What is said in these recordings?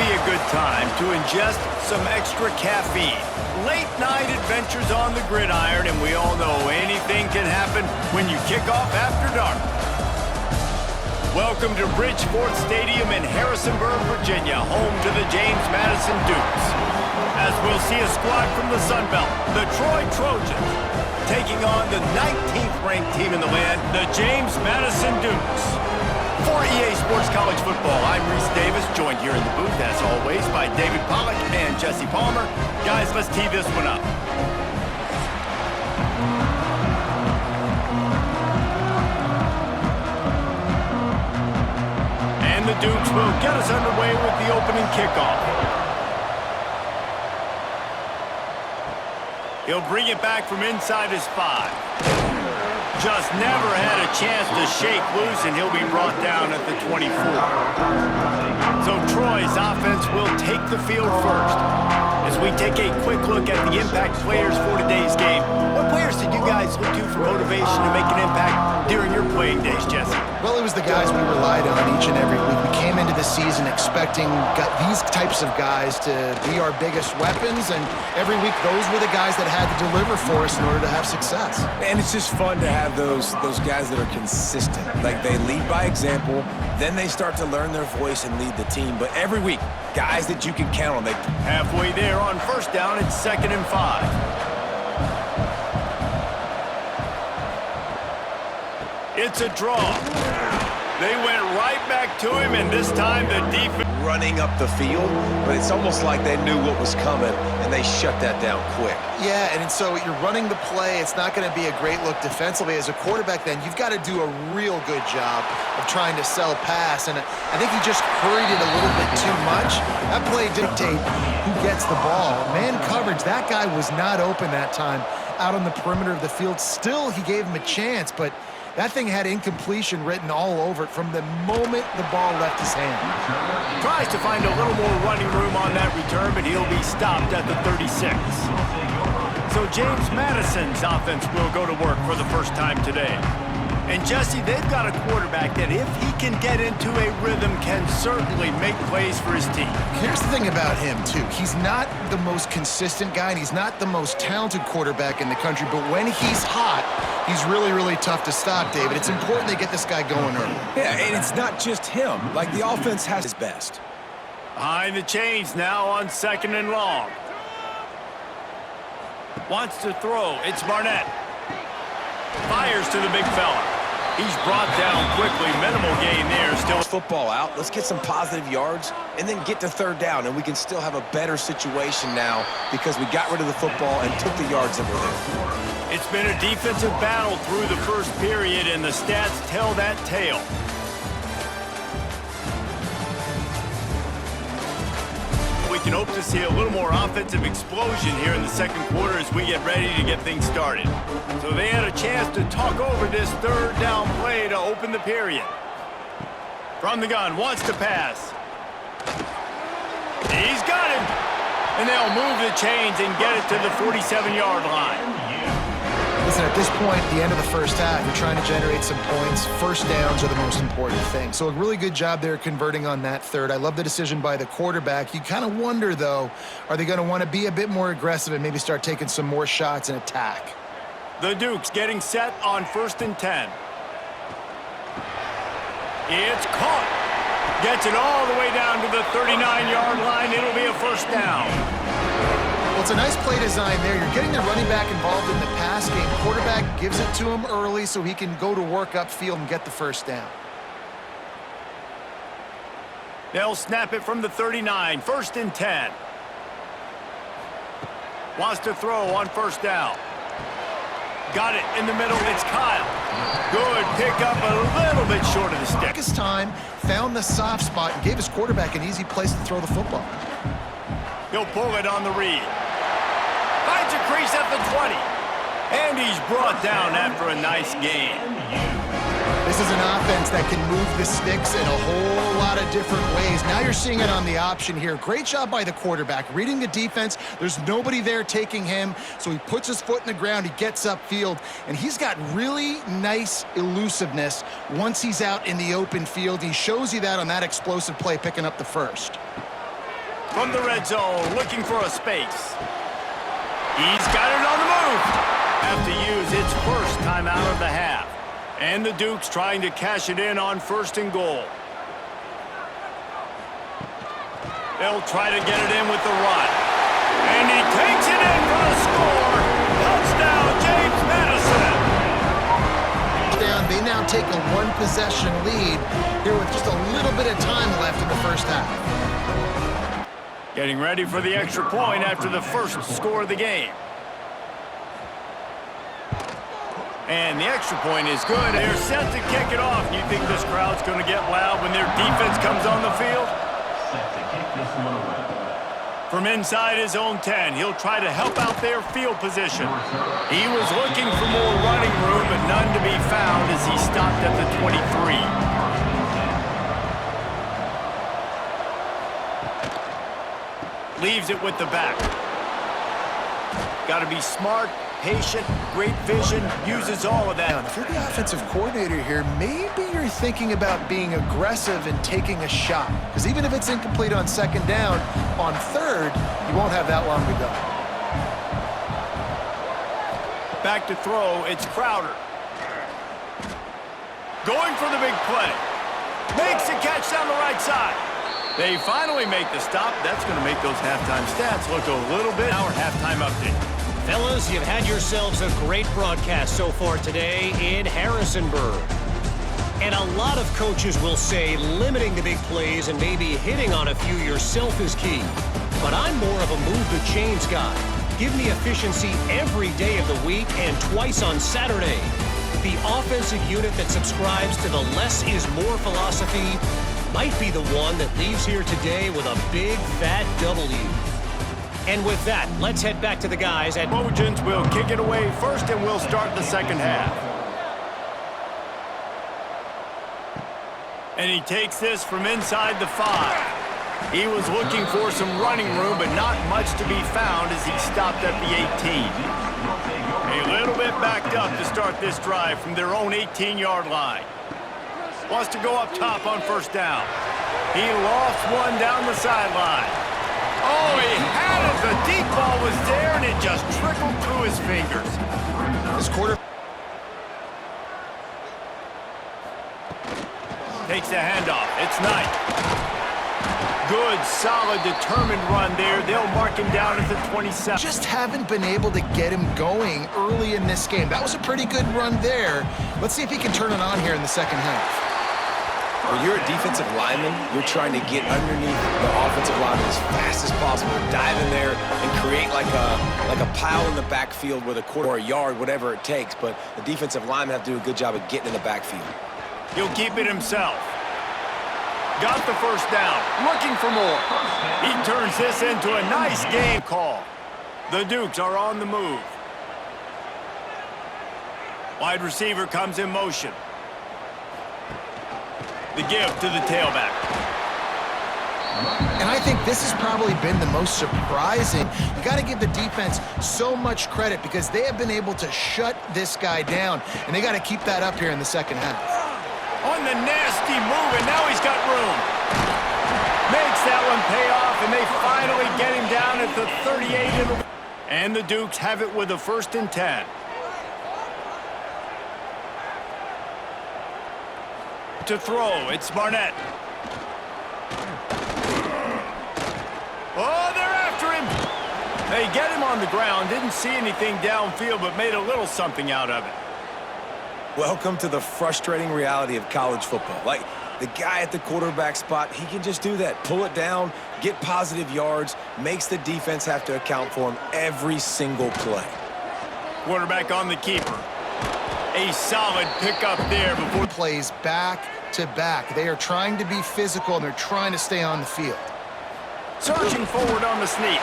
be a good time to ingest some extra caffeine. Late night adventures on the gridiron, and we all know anything can happen when you kick off after dark. Welcome to Bridgeport Stadium in Harrisonburg, Virginia, home to the James Madison Dukes. As we'll see a squad from the Sun Belt, the Troy Trojans, taking on the 19th ranked team in the land, the James Madison Dukes. For EA Sports College Football, I'm Reese Davis, joined here in the booth, as always, by David Pollack and Jesse Palmer. Guys, let's tee this one up. And the Dukes will get us underway with the opening kickoff. He'll bring it back from inside his 5. Just never had a chance to shake loose, and he'll be brought down at the 24. So Troy's offense will take the field first. As we take a quick look at the impact players for today's game, what players did you guys look to for motivation to make an impact during your playing days, Jesse? Well, it was the guys we relied on each and every week. We came into the season expecting these types of guys to be our biggest weapons, and every week those were the guys that had to deliver for us in order to have success. And it's just fun to have those guys that are consistent. Like, they lead by example, then they start to learn their voice and lead the team. But every week, guys that you can count on. Halfway there on first down, it's 2nd and 5. It's a draw. They went right back to him, and this time the defense Running up the field, but it's almost like they knew what was coming, and they shut that down quick. Yeah, and so you're running the play. It's not going to be a great look defensively. As a quarterback, then, you've got to do a real good job of trying to sell pass, and I think he just hurried it a little bit too much. That play dictates who gets the ball. Man coverage, that guy was not open that time out on the perimeter of the field. Still, he gave him a chance, but that thing had incompletion written all over it from the moment the ball left his hand. Tries to find a little more running room on that return, but he'll be stopped at the 36. So James Madison's offense will go to work for the first time today. And Jesse, they've got a quarterback that if he can get into a rhythm can certainly make plays for his team. Here's the thing about him, too. He's not the most consistent guy, and he's not the most talented quarterback in the country, but when he's hot, he's really, really tough to stop, David. It's important they get this guy going early. Yeah, and it's not just him. Like, the offense has his best. Behind the chains now on 2nd and long. Wants to throw. It's Barnett. Fires to the big fella. He's brought down quickly. Minimal gain there. Still Football out. Let's get some positive yards and then get to 3rd down, and we can still have a better situation now because we got rid of the football and took the yards that were there. It's been a defensive battle through the first period, and the stats tell that tale. We can hope to see a little more offensive explosion here in the second quarter as we get ready to get things started. So they had a chance to talk over this 3rd down play to open the period. From the gun, wants to pass. He's got him. And they'll move the chains and get it to the 47-yard line. Listen, at this point, the end of the first half, you're trying to generate some points. First downs are the most important thing. So a really good job there converting on that 3rd. I love the decision by the quarterback. You kind of wonder, though, are they going to want to be a bit more aggressive and maybe start taking some more shots and attack? The Dukes getting set on 1st and 10. It's caught. Gets it all the way down to the 39-yard line. It'll be a first down. Well, it's a nice play design there. You're getting the running back involved in the pass game. Quarterback gives it to him early so he can go to work upfield and get the first down. They'll snap it from the 39. 1st and 10. Wants to throw on 1st down. Got it in the middle. It's Kyle. Good pickup, a little bit short of the stick. Took his time, found the soft spot, and gave his quarterback an easy place to throw the football. He'll pull it on the read. Finds a crease at the 20. And he's brought down after a nice gain. This is an offense that can move the sticks in a whole lot of different ways. Now you're seeing it on the option here. Great job by the quarterback. Reading the defense, there's nobody there taking him, so he puts his foot in the ground, he gets upfield, and he's got really nice elusiveness once he's out in the open field. He shows you that on that explosive play, picking up the first. From the red zone, looking for a space. He's got it on the move. Have to use its first timeout of the half. And the Dukes trying to cash it in on 1st and goal. They'll try to get it in with the run. And he takes it in for a score. Touchdown, James Madison. They now take a one-possession lead here with just a little bit of time left in the first half. Getting ready for the extra point after the first score of the game. And the extra point is good. They're set to kick it off. You think this crowd's going to get loud when their defense comes on the field? From inside his own 10, he'll try to help out their field position. He was looking for more running room, but none to be found as he stopped at the 23. Leaves it with the back. Got to be smart, patient, great vision, uses all of that. Now, if you're the offensive coordinator here, maybe you're thinking about being aggressive and taking a shot. Because even if it's incomplete on 2nd down, on 3rd, you won't have that long to go. Back to throw, it's Crowder. Going for the big play. Makes the catch down the right side. They finally make the stop. That's going to make those halftime stats look a little bit. Our halftime update. Fellas, you've had yourselves a great broadcast so far today in Harrisonburg. And a lot of coaches will say limiting the big plays and maybe hitting on a few yourself is key. But I'm more of a move the chains guy. Give me efficiency every day of the week and twice on Saturday. The offensive unit that subscribes to the less is more philosophy might be the one that leaves here today with a big fat W. And with that, let's head back to the guys at Trojans will kick it away first, and we'll start the second half. And he takes this from inside the 5. He was looking for some running room, but not much to be found as he stopped at the 18. A little bit backed up to start this drive from their own 18-yard line. Wants to go up top on 1st down. He lofts one down the sideline. Oh, he had it. The deep ball was there, and it just trickled through his fingers. This quarter takes the handoff. It's Knight. Good, solid, determined run there. They'll mark him down at the 27. just haven't been able to get him going early in this game. That was a pretty good run there. Let's see if he can turn it on here in the second half. When you're a defensive lineman, you're trying to get underneath the offensive lineman as fast as possible, dive in there and create like a pile in the backfield with a quarter or a yard, whatever it takes. But the defensive linemen have to do a good job of getting in the backfield. He'll keep it himself. Got the 1st down, looking for more. He turns this into a nice game call. The Dukes are on the move. Wide receiver comes in motion. The give to the tailback. And I think this has probably been the most surprising. You got to give the defense so much credit because they have been able to shut this guy down, and they got to keep that up here in the second half. On the nasty move, and now he's got room. Makes that one pay off, and they finally get him down at the 38. And the Dukes have it with a 1st and 10. To throw, it's Barnett. Oh, they're after him. They get him on the ground, didn't see anything downfield, but made a little something out of it. Welcome to the frustrating reality of college football. Like, the guy at the quarterback spot, he can just do that. Pull it down, get positive yards, makes the defense have to account for him every single play. Quarterback on the keeper. A solid pickup there before Plays back to back. They are trying to be physical, and they're trying to stay on the field. surging forward on the sneak.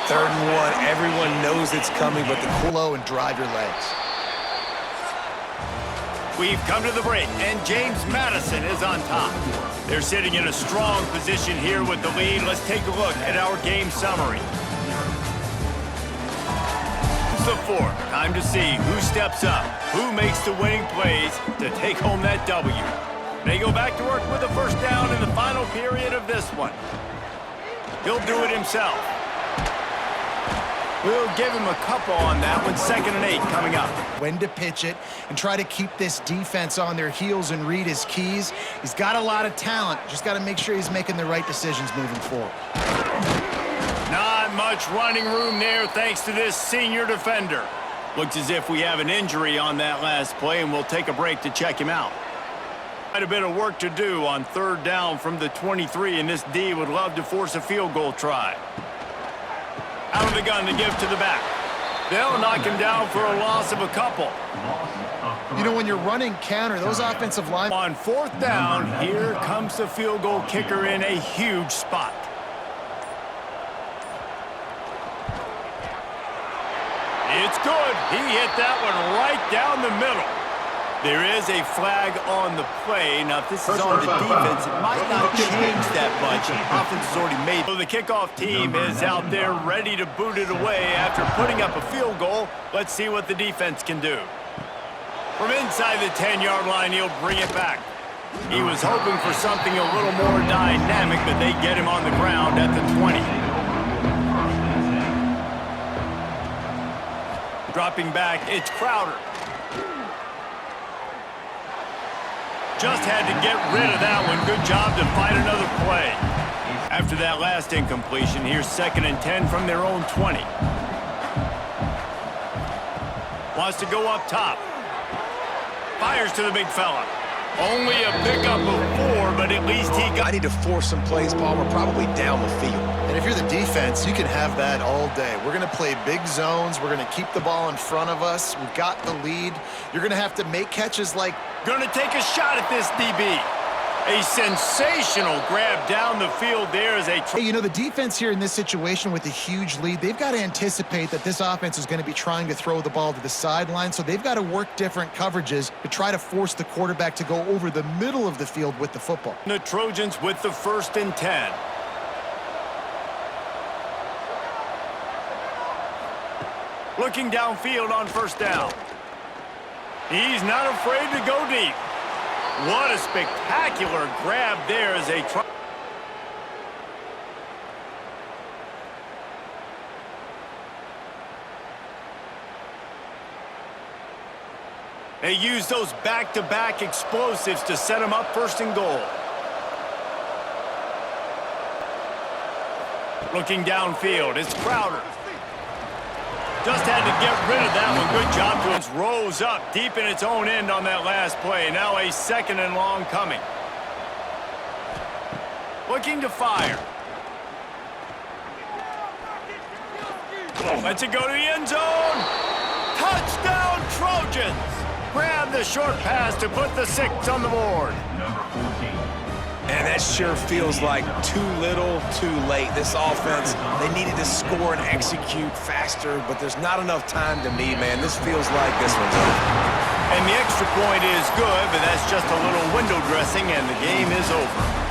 3rd and 1. Everyone knows it's coming, but the Low and drive your legs. We've come to the break, and James Madison is on top. They're sitting in a strong position here with the lead. Let's take a look at our game summary. The 4th. Time to see who steps up, who makes the winning plays to take home that W. They go back to work with a 1st down in the final period of this one. He'll do it himself. We'll give him a couple on that one. 2nd and 8 coming up. When to pitch it and try to keep this defense on their heels and read his keys. He's got a lot of talent. Just got to make sure he's making the right decisions moving forward. Not much running room there thanks to this senior defender. Looks as if we have an injury on that last play, and we'll take a break to check him out. Quite a bit of work to do on 3rd down from the 23, and this D would love to force a field goal try. Out of the gun to give to the back. They'll knock him down for a loss of a couple. You know, when you're running counter, those offensive line... On 4th down, here comes the field goal kicker in a huge spot. It's good. He hit that one right down the middle. There is a flag on the play. Now, if this is on the defense, it might not change that much. Offense has already made. So the kickoff team is out there ready to boot it away after putting up a field goal. Let's see what the defense can do. From inside the 10-yard line, he'll bring it back. He was hoping for something a little more dynamic, but they get him on the ground at the 20. Dropping back, it's Crowder. Just had to get rid of that one. Good job to find another play. After that last incompletion, here's 2nd and 10 from their own 20. Wants to go up top. Fires to the big fella. Only a pickup of 4, but at least he got... I need to force some plays, Paul. We're probably down the field. And if you're the defense, you can have that all day. We're going to play big zones. We're going to keep the ball in front of us. We've got the lead. You're going to have to make catches like... Going to take a shot at this DB. A sensational grab down the field there as a... Hey, you know, the defense here in this situation with a huge lead, they've got to anticipate that this offense is going to be trying to throw the ball to the sideline, so they've got to work different coverages to try to force the quarterback to go over the middle of the field with the football. The Trojans with the 1st and 10. Looking downfield on 1st down. He's not afraid to go deep. What a spectacular grab there as a try. They use those back-to-back explosives to set them up 1st and goal. Looking downfield, it's Crowder. Just had to get rid of that one. Good job to it. Rose up deep in its own end on that last play. Now a 2nd and long coming. Looking to fire. Lets it go to the end zone. Touchdown, Trojans. Grab the short pass to put the 6 on the board. And that sure feels like too little, too late. This offense, they needed to score and execute faster, but there's not enough time to me, man. This feels like this one's over. And the extra point is good, but that's just a little window dressing, and the game is over.